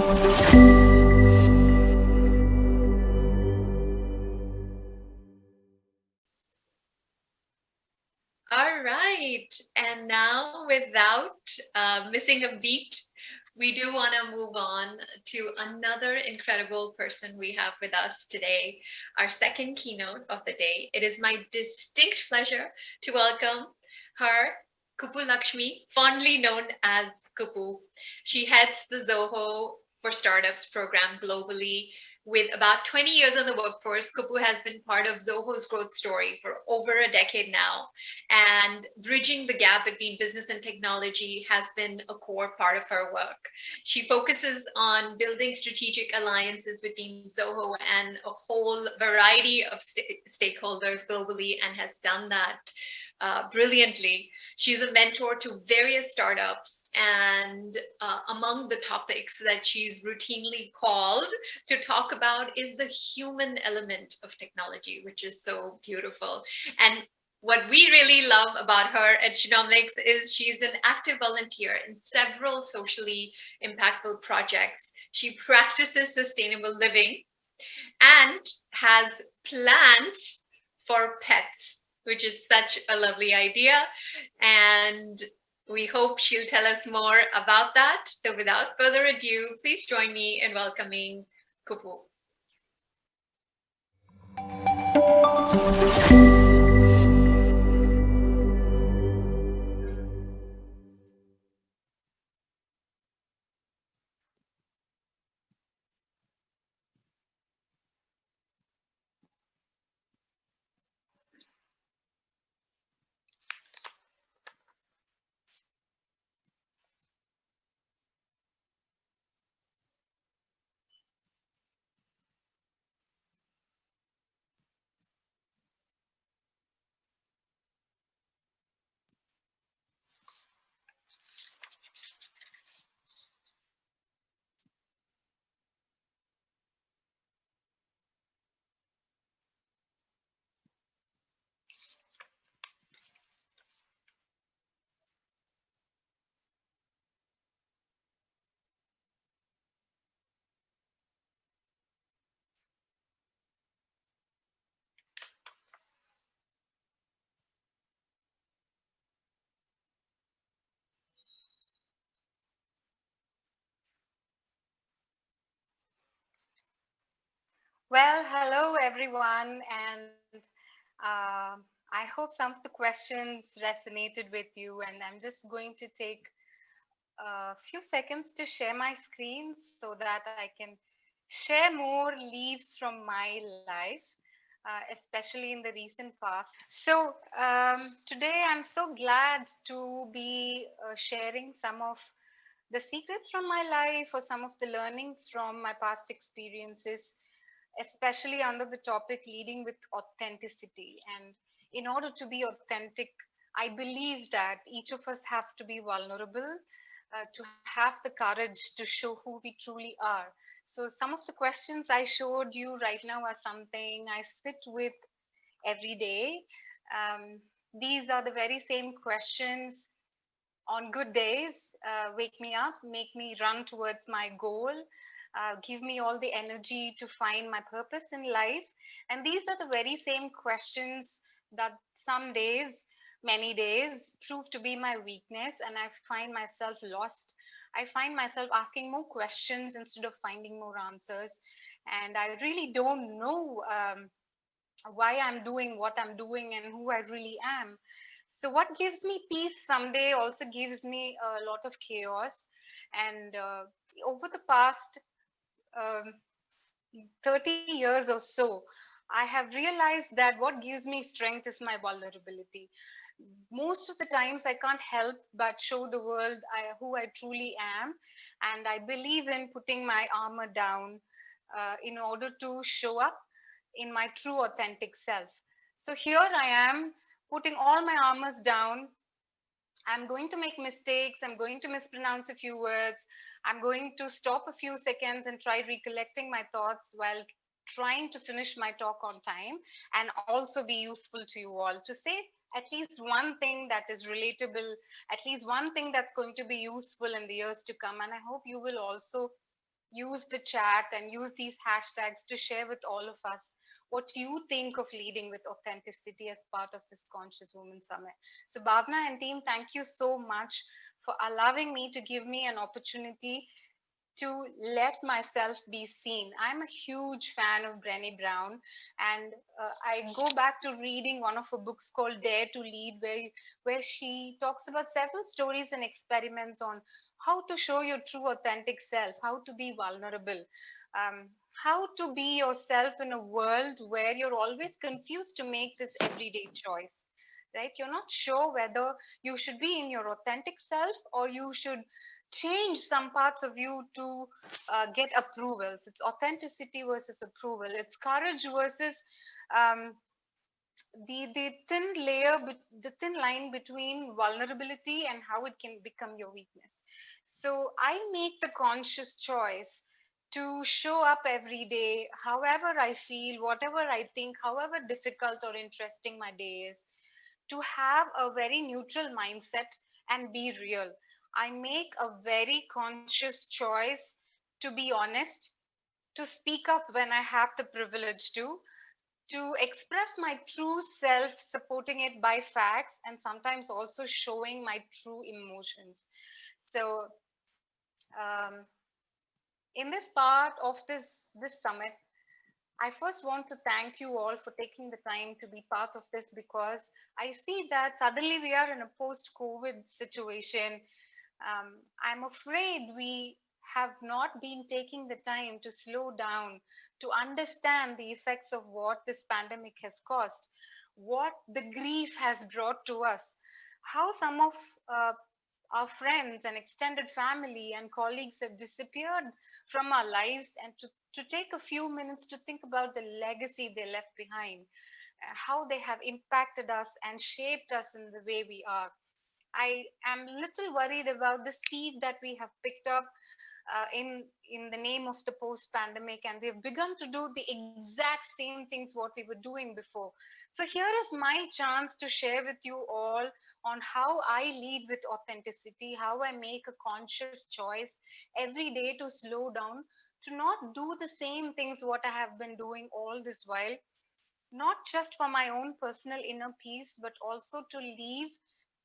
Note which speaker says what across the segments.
Speaker 1: All right. And now, without missing a beat, we do want to move on to another incredible person we have with us today, our second keynote of the day. It is my distinct pleasure to welcome her, Kuppulakshmi, fondly known as Kupu. She heads the Zoho for Startups program globally. With about 20 years in the workforce, Kupu has been part of Zoho's growth story for over a decade now. And bridging the gap between business and technology has been a core part of her work. She focuses on building strategic alliances between Zoho and a whole variety of stakeholders globally, and has done that brilliantly. She's a mentor to various startups, and among the topics that she's routinely called to talk about is the human element of technology, which is so beautiful. And what we really love about her at Genomics is she's an active volunteer in several socially impactful projects. She practices sustainable living and has plants for pets, which is such a lovely idea. And we hope she'll tell us more about that. So without further ado, please join me in welcoming Kupu.
Speaker 2: Well, hello everyone, and I hope some of the questions resonated with you. And I'm just going to take a few seconds to share my screen so that I can share more leaves from my life, especially in the recent past. So, today I'm so glad to be sharing some of the secrets from my life or some of the learnings from my past experiences, especially under the topic leading with authenticity. And in order to be authentic, I believe that each of us have to be vulnerable, to have the courage to show who we truly are. So some of the questions I showed you right now are something I sit with every day. Um, these are the very same questions on good days, wake me up, make me run towards my goal, give me all the energy to find my purpose in life. And these are the very same questions that some days, many days, prove to be my weakness, and I find myself lost. I find myself asking more questions instead of finding more answers. And I really don't know why I'm doing what I'm doing and who I really am. So, what gives me peace someday also gives me a lot of chaos. And over the past um, 30 years or so, I have realized that what gives me strength is my vulnerability. Most of the times, I can't help but show the world who I truly am. And I believe in putting my armor down in order to show up in my true, authentic self. So here I am putting all my armors down. I'm going to make mistakes. I'm going to mispronounce a few words. I'm going to stop a few seconds and try recollecting my thoughts while trying to finish my talk on time and also be useful to you all to say at least one thing that is relatable, at least one thing that's going to be useful in the years to come. And I hope you will also use the chat and use these hashtags to share with all of us what you think of leading with authenticity as part of this Conscious Women Summit. So, Bhavna and team, thank you so much for allowing me to give me an opportunity to let myself be seen. I'm a huge fan of Brené Brown, and I go back to reading one of her books called Dare to Lead, where she talks about several stories and experiments on how to show your true authentic self, how to be vulnerable, how to be yourself in a world where you're always confused to make this everyday choice. Right? You're not sure whether you should be in your authentic self or you should change some parts of you to get approvals. It's authenticity versus approval. It's courage versus um, the thin layer, the thin line between vulnerability and how it can become your weakness. So I make the conscious choice to show up every day, however I feel, whatever I think, however difficult or interesting my day is, to have a very neutral mindset and be real. I make a very conscious choice to be honest, to speak up when I have the privilege to express my true self, supporting it by facts, and sometimes also showing my true emotions. So, um, in this part of this summit, I first want to thank you all for taking the time to be part of this, because I see that suddenly we are in a post COVID situation. I'm afraid we have not been taking the time to slow down, to understand the effects of what this pandemic has caused, what the grief has brought to us, how some of uh, our friends and extended family and colleagues have disappeared from our lives, and to take a few minutes to think about the legacy they left behind, how they have impacted us and shaped us in the way we are. I am little worried about the speed that we have picked up in the name of the post pandemic, and we have begun to do the exact same things what we were doing before. So here is my chance to share with you all on how I lead with authenticity, how I make a conscious choice every day to slow down, to not do the same things what I have been doing all this while, not just for my own personal inner peace, but also to leave,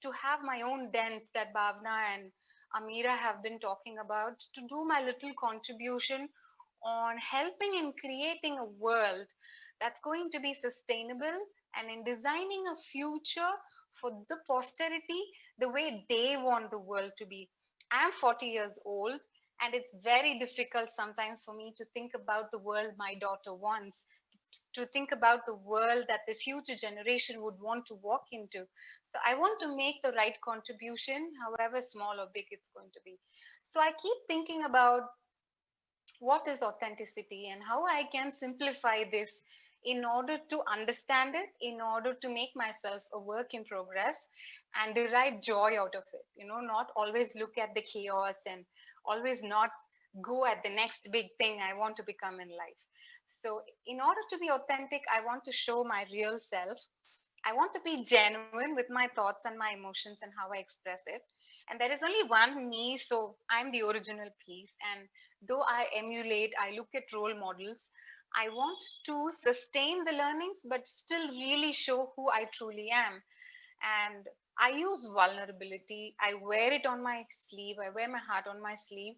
Speaker 2: to have my own dent that Bhavna and Amira have been talking about, to do my little contribution on helping in creating a world that's going to be sustainable, and in designing a future for the posterity the way they want the world to be. I'm 40 years old, and it's very difficult sometimes for me to think about the world my daughter wants, to think about the world that the future generation would want to walk into. So I want to make the right contribution, however small or big it's going to be. So I keep thinking about what is authenticity and how I can simplify this in order to understand it, in order to make myself a work in progress and derive joy out of it. Not always look at the chaos and always not go at the next big thing I want to become in life. So, in order to be authentic, I want to show my real self. I want to be genuine with my thoughts and my emotions and how I express it. And there is only one me, so I'm the original piece. And though I emulate, I look at role models, I want to sustain the learnings, but still really show who I truly am. And I use vulnerability. I wear it on my sleeve. I wear my heart on my sleeve.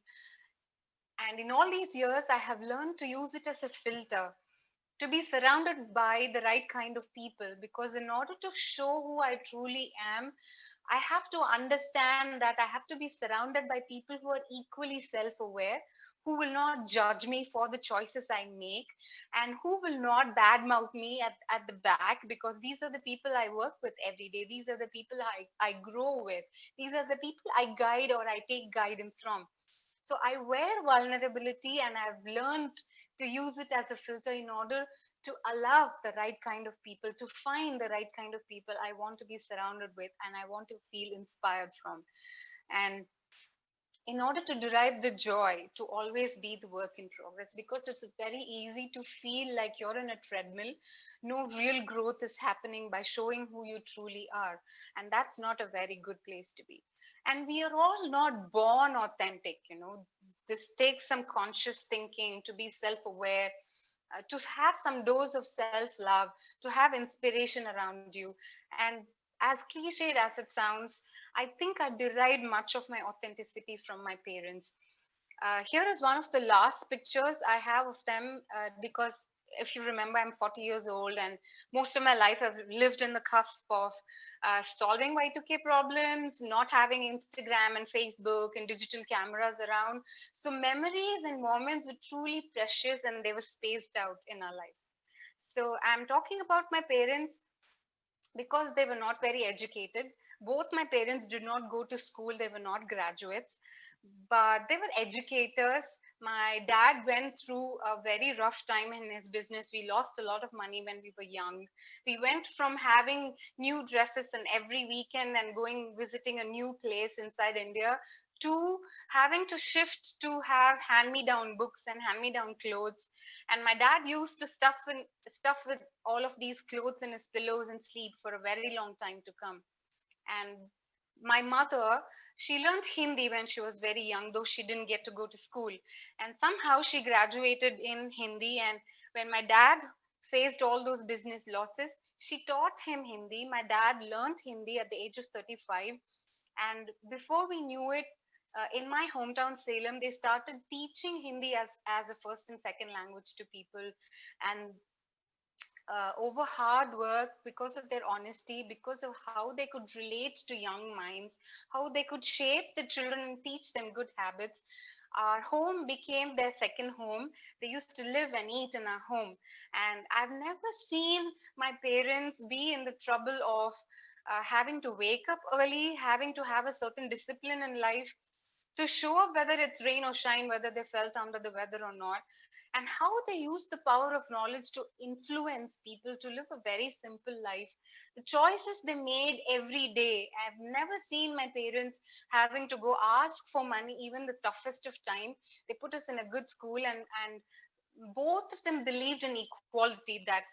Speaker 2: And in all these years, I have learned to use it as a filter, to be surrounded by the right kind of people, because in order to show who I truly am, I have to understand that I have to be surrounded by people who are equally self aware, who will not judge me for the choices I make, and who will not badmouth me at the back, because these are the people I work with every day. These are the people I grow with. These are the people I guide or I take guidance from. So I wear vulnerability, and I've learned to use it as a filter in order to allow the right kind of people, to find the right kind of people I want to be surrounded with and I want to feel inspired from. And in order to derive the joy, to always be the work in progress, because it's very easy to feel like you're in a treadmill. No real growth is happening by showing who you truly are. And that's not a very good place to be. And we are all not born authentic. This takes some conscious thinking to be self aware, to have some dose of self love, to have inspiration around you. And as cliched as it sounds, I think I derived much of my authenticity from my parents. Here is one of the last pictures I have of them, because if you remember, I'm 40 years old, and most of my life I've lived in the cusp of solving Y2K problems, not having Instagram and Facebook and digital cameras around. So memories and moments were truly precious, and they were spaced out in our lives. So I'm talking about my parents because they were not very educated. Both my parents did not go to school, they were not graduates, but they were educators. My dad went through a very rough time in his business. We lost a lot of money when we were young. We went from having new dresses and every weekend and going visiting a new place inside India to having to shift to have hand me down books and hand me down clothes. And my dad used to stuff with all of these clothes in his pillows and sleep for a very long time to come. And my mother, she learned Hindi when she was very young, though she didn't get to go to school. And somehow she graduated in Hindi. And when my dad faced all those business losses, she taught him Hindi. My dad learned Hindi at the age of 35. And before we knew it, in my hometown Salem, they started teaching Hindi as a first and second language to people. And over hard work, because of their honesty, because of how they could relate to young minds, how they could shape the children and teach them good habits. Our home became their second home. They used to live and eat in our home. And I've never seen my parents be in the trouble of having to wake up early, having to have a certain discipline in life to show up whether it's rain or shine, whether they felt under the weather or not, and how they use the power of knowledge to influence people to live a very simple life. The choices they made every day. I've never seen my parents having to go ask for money, even the toughest of time. They put us in a good school, and both of them believed in equality, that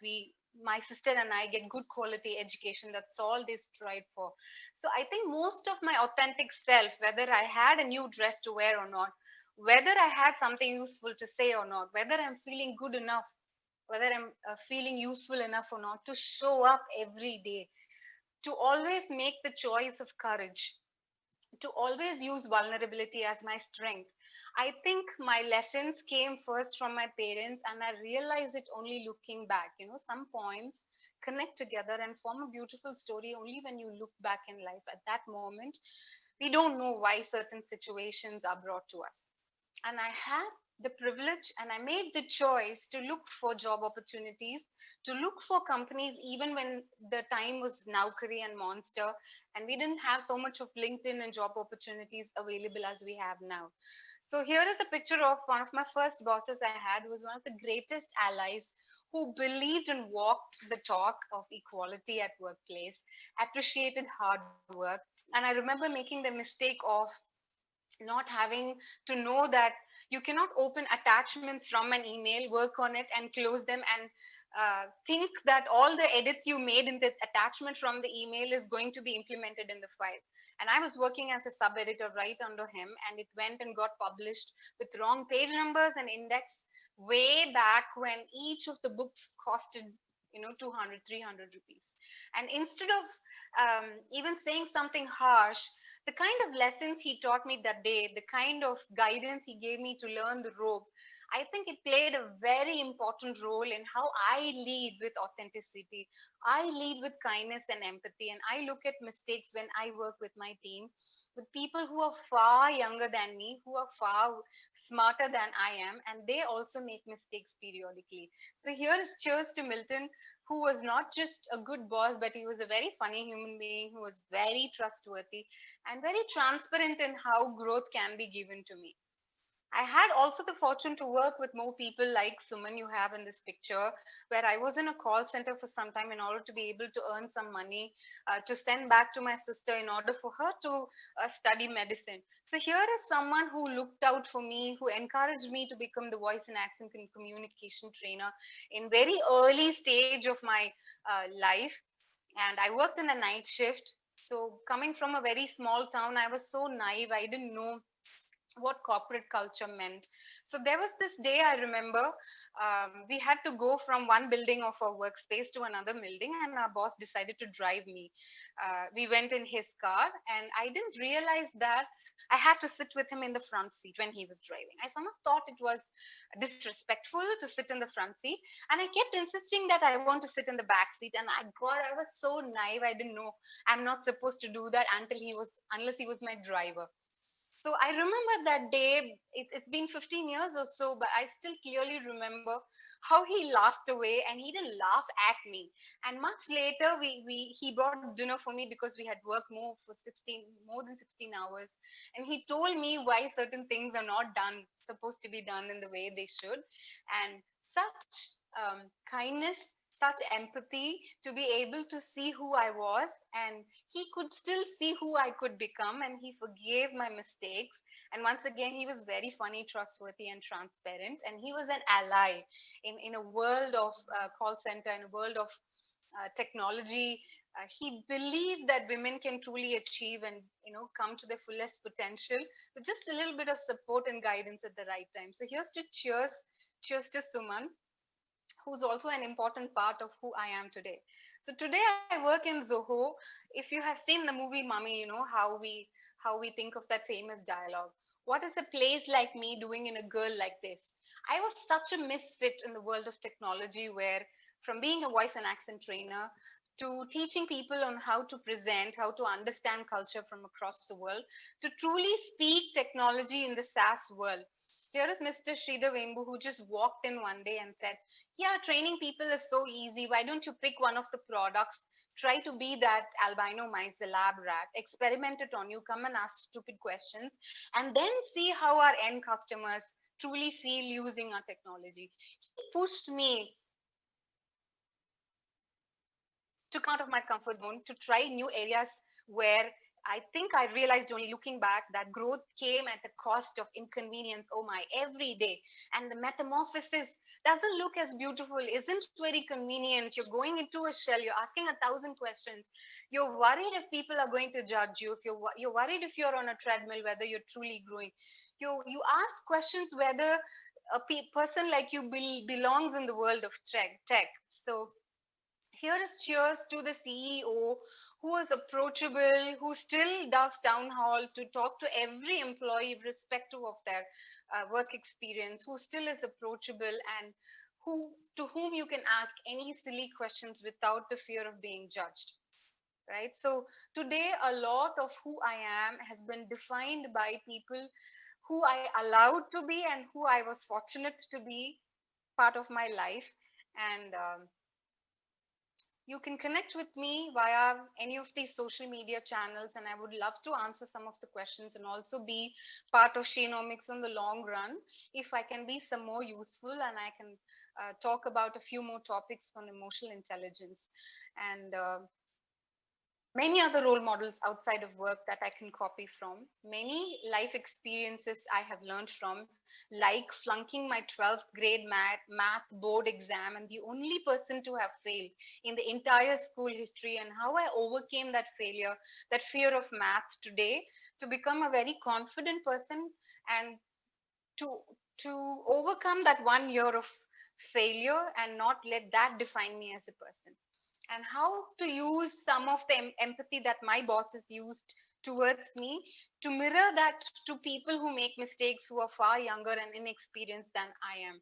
Speaker 2: my sister and I get good quality education. That's all they strive for. So I think most of my authentic self, whether I had a new dress to wear or not, whether I had something useful to say or not, whether I'm feeling good enough, whether I'm feeling useful enough or not, to show up every day, to always make the choice of courage, to always use vulnerability as my strength. I think my lessons came first from my parents, and I realized it only looking back. Some points connect together and form a beautiful story only when you look back in life. At that moment, we don't know why certain situations are brought to us. And I had the privilege and I made the choice to look for job opportunities, to look for companies, even when the time was Naukri and Monster, and we didn't have so much of LinkedIn and job opportunities available as we have now. So here is a picture of one of my first bosses I had, who was one of the greatest allies, who believed and walked the talk of equality at workplace, appreciated hard work. And I remember making the mistake of not having to know that you cannot open attachments from an email, work on it, and close them, and think that all the edits you made in the attachment from the email is going to be implemented in the file. And I was working as a sub editor right under him, and it went and got published with wrong page numbers and index way back when each of the books costed 200, 300 rupees. And instead of even saying something harsh, the kind of lessons he taught me that day, the kind of guidance he gave me to learn the rope, I think it played a very important role in how I lead with authenticity. I lead with kindness and empathy, and I look at mistakes when I work with my team, with people who are far younger than me, who are far smarter than I am, and they also make mistakes periodically. So here is cheers to Milton, who was not just a good boss, but he was a very funny human being who was very trustworthy and very transparent in how growth can be given to me. I had also the fortune to work with more people like Suman, you have in this picture, where I was in a call center for some time in order to be able to earn some money to send back to my sister in order for her to study medicine. So here is someone who looked out for me, who encouraged me to become the voice and accent and communication trainer in very early stage of my life. And I worked in a night shift. So coming from a very small town, I was so naive. I didn't know what corporate culture meant. So there was this day I remember, we had to go from one building of our workspace to another building, and our boss decided to drive me. We went in his car, and I didn't realize that I had to sit with him in the front seat when he was driving. I somehow thought it was disrespectful to sit in the front seat, and I kept insisting that I want to sit in the back seat. And I was so naive. I didn't know I'm not supposed to do that unless he was my driver. So I remember that day. It's been 15 years or so, but I still clearly remember how he laughed away, and he didn't laugh at me. And much later, he brought dinner for me because we had worked more than 16 hours, and he told me why certain things are not supposed to be done in the way they should. And such kindness, such empathy, to be able to see who I was, and he could still see who I could become, and he forgave my mistakes. And once again, he was very funny, trustworthy, and transparent, and he was an ally in a world of call center, in a world of technology. He believed that women can truly achieve and come to their fullest potential with just a little bit of support and guidance at the right time. So here's to cheers to Suman, who's also an important part of who I am today. So today I work in Zoho. If you have seen the movie Mummy, you know how we think of that famous dialogue. What is a place like me doing in a girl like this? I was such a misfit in the world of technology, where from being a voice and accent trainer to teaching people on how to present, how to understand culture from across the world, to truly speak technology in the SaaS world. Here is Mr. Sridhar Vembu, who just walked in one day and said, yeah, training people is so easy. Why don't you pick one of the products? Try to be that albino mice, the lab rat, experiment it on you, come and ask stupid questions, and then see how our end customers truly feel using our technology. He pushed me to come out of my comfort zone, to try new areas where I think I realized only looking back that growth came at the cost of inconvenience. Oh my, every day. And the metamorphosis doesn't look as beautiful, isn't very convenient. You're going into a shell, you're asking 1,000 questions. You're worried if people are going to judge you, if you're worried if you're on a treadmill, whether you're truly growing. You ask questions whether a person like you belongs in the world of tech. So here is cheers to the CEO who was approachable, who still does town hall to talk to every employee, irrespective of their work experience, who still is approachable, and to whom you can ask any silly questions without the fear of being judged. Right. So today, a lot of who I am has been defined by people who I allowed to be and who I was fortunate to be part of my life. And you can connect with me via any of these social media channels, and I would love to answer some of the questions and also be part of Sheanomics on the long run if I can be some more useful, and I can talk about a few more topics on emotional intelligence and many other role models outside of work that I can copy from, many life experiences I have learned from, like flunking my 12th grade math board exam and the only person to have failed in the entire school history, and how I overcame that failure, that fear of math today, to become a very confident person, and to overcome that 1 year of failure and not let that define me as a person, and how to use some of the empathy that my boss has used towards me to mirror that to people who make mistakes, who are far younger and inexperienced than I am.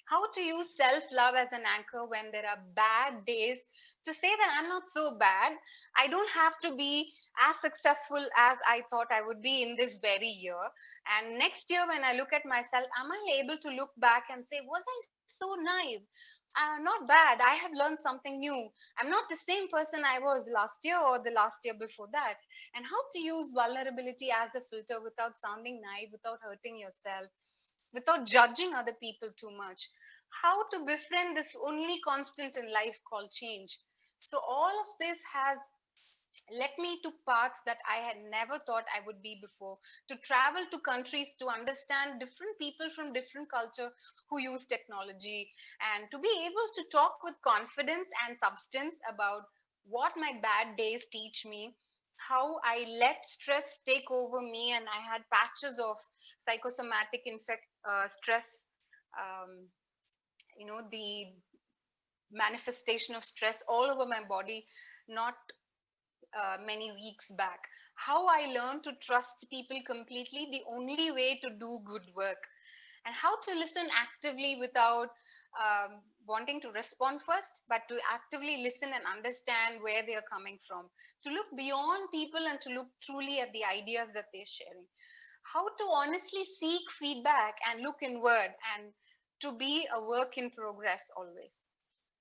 Speaker 2: How to use self love as an anchor when there are bad days, to say that I'm not so bad. I don't have to be as successful as I thought I would be in this very year. And next year, when I look at myself, am I able to look back and say, was I so naive? Not bad. I have learned something new. I'm not the same person I was last year or the last year before that. And how to use vulnerability as a filter without sounding naive, without hurting yourself, without judging other people too much. How to befriend this only constant in life called change. So, all of this has led me to paths that I had never thought I would be before, to travel to countries to understand different people from different culture who use technology, and to be able to talk with confidence and substance about what my bad days teach me, how I let stress take over me, and I had patches of psychosomatic stress. Um, the manifestation of stress all over my body, not many weeks back. How I learned to trust people completely, the only way to do good work, and how to listen actively without wanting to respond first, but to actively listen and understand where they are coming from, to look beyond people and to look truly at the ideas that they're sharing, how to honestly seek feedback and look inward, and to be a work in progress always.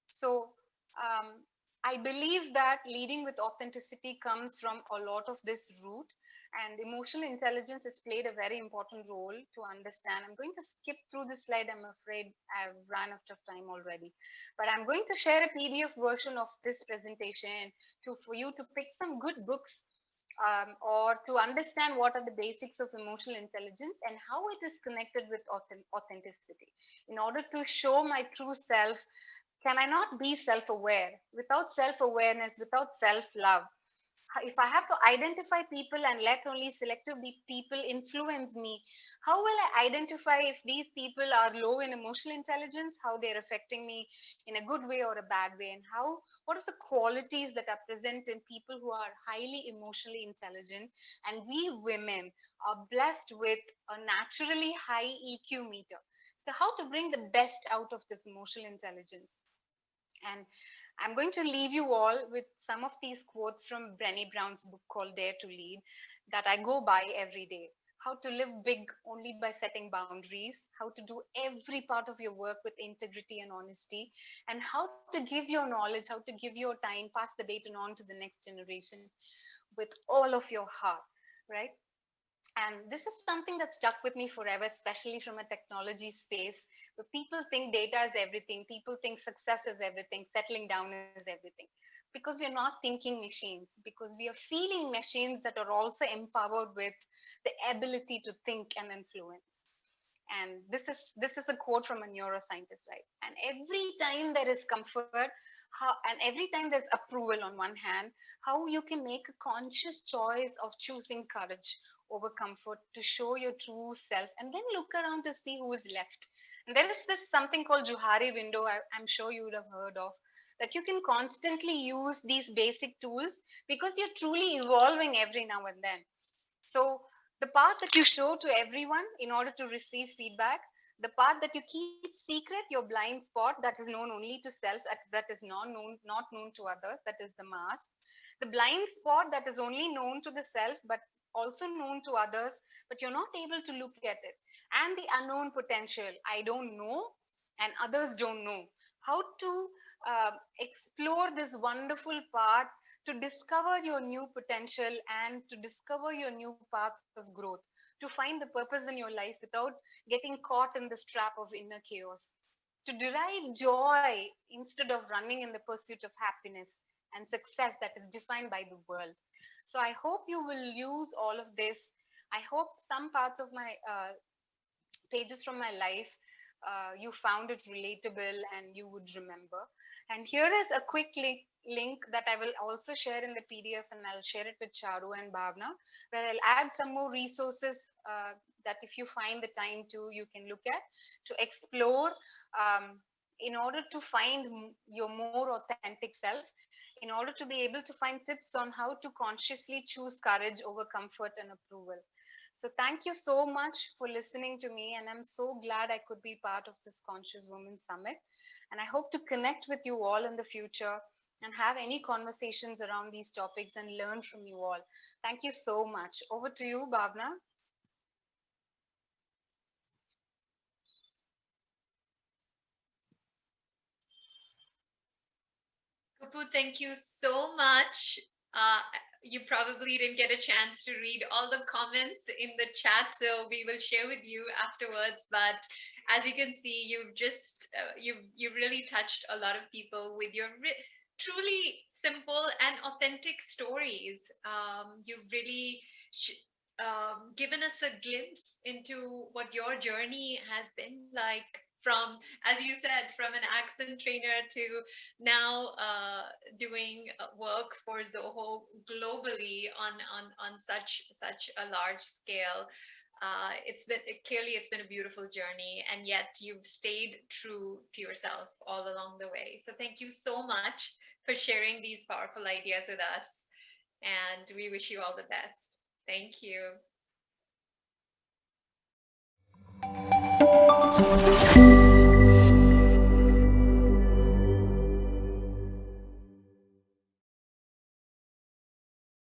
Speaker 2: So, I believe that leading with authenticity comes from a lot of this root, and emotional intelligence has played a very important role to understand. I'm going to skip through this slide. I'm afraid I've run out of time already, but I'm going to share a PDF version of this presentation for you to pick some good books, or to understand what are the basics of emotional intelligence and how it is connected with authenticity, in order to show my true self. Can I not be self aware? Without self awareness, without self love, if I have to identify people and let only selective people influence me, how will I identify if these people are low in emotional intelligence, how they're affecting me in a good way or a bad way, and what are the qualities that are present in people who are highly emotionally intelligent? And we women are blessed with a naturally high EQ meter. So, how to bring the best out of this emotional intelligence? And I'm going to leave you all with some of these quotes from Brené Brown's book called Dare to Lead that I go by every day. How to live big only by setting boundaries, how to do every part of your work with integrity and honesty, and how to give your knowledge, how to give your time, pass the baton on to the next generation with all of your heart, right? And this is something that stuck with me forever, especially from a technology space where people think data is everything, people think success is everything, settling down is everything. Because we are not thinking machines, because we are feeling machines that are also empowered with the ability to think and influence. And this is a quote from a neuroscientist, right? And every time there is comfort, and every time there's approval on one hand, how you can make a conscious choice of choosing courage over comfort to show your true self, and then look around to see who is left. And there is this something called Johari window, I'm sure you would have heard of, that you can constantly use these basic tools because you're truly evolving every now and then. So, the part that you show to everyone in order to receive feedback, the part that you keep secret, your blind spot that is known only to self, that is not known to others, that is the mask. The blind spot that is only known to the self, but also known to others, but you're not able to look at it. And the unknown potential, I don't know, and others don't know. How to explore this wonderful part, to discover your new potential and to discover your new path of growth, to find the purpose in your life without getting caught in this trap of inner chaos, to derive joy instead of running in the pursuit of happiness and success that is defined by the world. So I hope you will use all of this. I hope some parts of my pages from my life, you found it relatable and you would remember. And here is a quick link that I will also share in the PDF, and I'll share it with Charu and Bhavna, where I'll add some more resources that if you find the time to, you can look at to explore, in order to find your more authentic self, in order to be able to find tips on how to consciously choose courage over comfort and approval. So, thank you so much for listening to me. And I'm so glad I could be part of this Conscious Women Summit. And I hope to connect with you all in the future and have any conversations around these topics and learn from you all. Thank you so much. Over to you, Bhavna.
Speaker 1: Kupu, thank you so much. Uh, you probably didn't get a chance to read all the comments in the chat, so we will share with you afterwards. But as you can see, you've just you've really touched a lot of people with your truly simple and authentic stories. You've really given us a glimpse into what your journey has been like. from, as you said, from an accent trainer to now doing work for Zoho globally on such a large scale. It's been clearly it's been a beautiful journey, and yet you've stayed true to yourself all along the way. So thank you so much for sharing these powerful ideas with us, and we wish you all the best. Thank you.